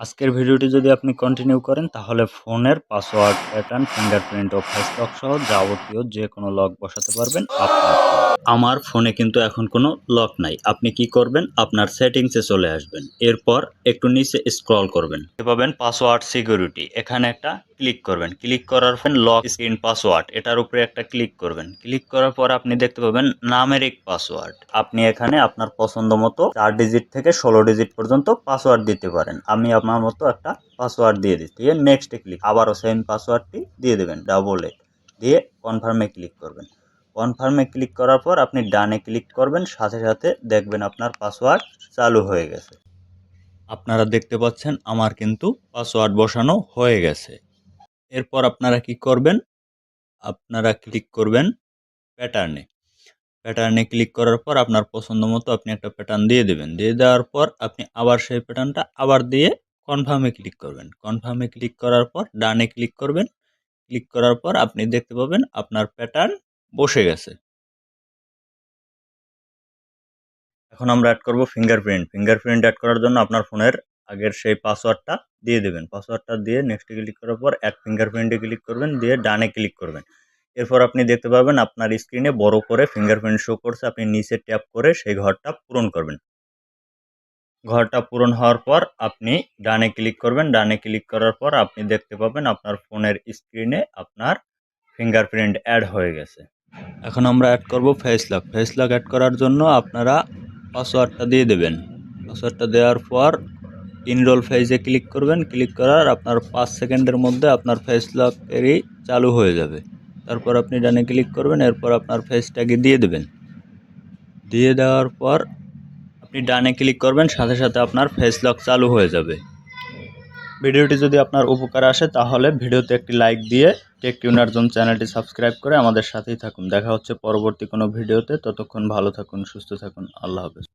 আজকের ভিডিওটি যদি আপনি কন্টিনিউ করেন তাহলে ফোনের পাসওয়ার্ড, প্যাটার্ন, ফিঙ্গারপ্রিন্ট ও ফেস লক সহ যাবতীয় যে কোনো লক বসাতে পারবেন আপনার ফোনে। আমার ফোনে কিন্তু এখন কোনো লক নাই। আপনি কি করবেন? আপনার সেটিংসে চলে আসবেন। এরপর একটু নিচে স্ক্রল করবেন। পাবেন পাসওয়ার্ড সিকিউরিটি। এখানে একটা ক্লিক করবেন। ক্লিক করার পর লক স্ক্রিন পাসওয়ার্ড এটার উপরে একটা ক্লিক করবেন। ক্লিক করার পর আপনি দেখতে পাবেন নামেরিক পাসওয়ার্ড। আপনি এখানে আপনার পছন্দ মতো 4 ডিজিট থেকে 16 ডিজিট পর্যন্ত পাসওয়ার্ড দিতে পারেন। আমি আমার মতো একটা পাসওয়ার্ড দিয়ে দিচ্ছি। নেক্সটে ক্লিক, আবারও সেম পাসওয়ার্ডটি দিয়ে দেবেন ডাবল এ দিয়ে কনফার্মে ক্লিক করবেন। কনফার্মে ক্লিক করার পর আপনি ডানে ক্লিক করবেন, সাথে সাথে দেখবেন আপনার পাসওয়ার্ড চালু হয়ে গেছে। আপনারা দেখতে পাচ্ছেন আমার কিন্তু পাসওয়ার্ড বসানো হয়ে গেছে। এরপর আপনারা কি করবেন? আপনারা ক্লিক করবেন প্যাটার্নে। প্যাটার্নে ক্লিক করার পর আপনার পছন্দ মতো আপনি একটা প্যাটার্ন দিয়ে দেবেন। দিয়ে দেওয়ার পর আপনি আবার সেই প্যাটার্নটা আবার দিয়ে কনফার্মে ক্লিক করবেন। কনফার্মে ক্লিক করার পর ডানে ক্লিক করবেন। ক্লিক করার পর আপনি দেখতে পাবেন আপনার প্যাটার্ন বসে গেছে। এখন আমরা অ্যাড করব ফিঙ্গারপ্রিন্ট। ফিঙ্গারপ্রিন্ট অ্যাড করার জন্য আপনার ফোনের আগের সেই পাসওয়ার্ডটা দিয়ে দেবেন। পাসওয়ার্ডটা দিয়ে নেক্সটে ক্লিক করার পর অ্যাড ফিঙ্গারপ্রিন্টে ক্লিক করবেন, দিয়ে ডানে ক্লিক করবেন। এরপর আপনি দেখতে পাবেন আপনার স্ক্রিনে বড় করে ফিঙ্গারপ্রিন্ট শো করছে। আপনি নিচে ট্যাপ করে সেই ঘরটা পূরণ করবেন। ঘরটা পূরণ হওয়ার পর আপনি ডানে ক্লিক করবেন। ডানে ক্লিক করার পর আপনি দেখতে পাবেন আপনার ফোনের স্ক্রিনে আপনার ফিঙ্গারপ্রিন্ট অ্যাড হয়ে গেছে। এখন আমরা অ্যাড করব face lock. Face lock add করার জন্য আপনারা পাসওয়ার্ডটা দিয়ে দেবেন। পাসওয়ার্ডটা দেওয়ার পর ইনরোল ফেজে ক্লিক করবেন। ক্লিক করার আপনার 5 সেকেন্ডের মধ্যে আপনার ফেস লকেরই চালু হয়ে যাবে। তারপর আপনি ডানে ক্লিক করবেন, এরপর আপনার ফেসটাকে দিয়ে দেবেন। দিয়ে দেওয়ার পর আপনি ডানে ক্লিক করবেন, সাথে সাথে আপনার ফেস লক চালু হয়ে যাবে। ভিডিওটি যদি আপনার উপকার আসে তাহলে ভিডিওতে একটি লাইক দিয়ে টেক টিউনার জোন চ্যানেলটি সাবস্ক্রাইব করে আমাদের সাথেই থাকুন। দেখা হচ্ছে পরবর্তী কোনো ভিডিওতে। ততক্ষণ ভালো থাকুন, সুস্থ থাকুন। আল্লাহ হাফেজ।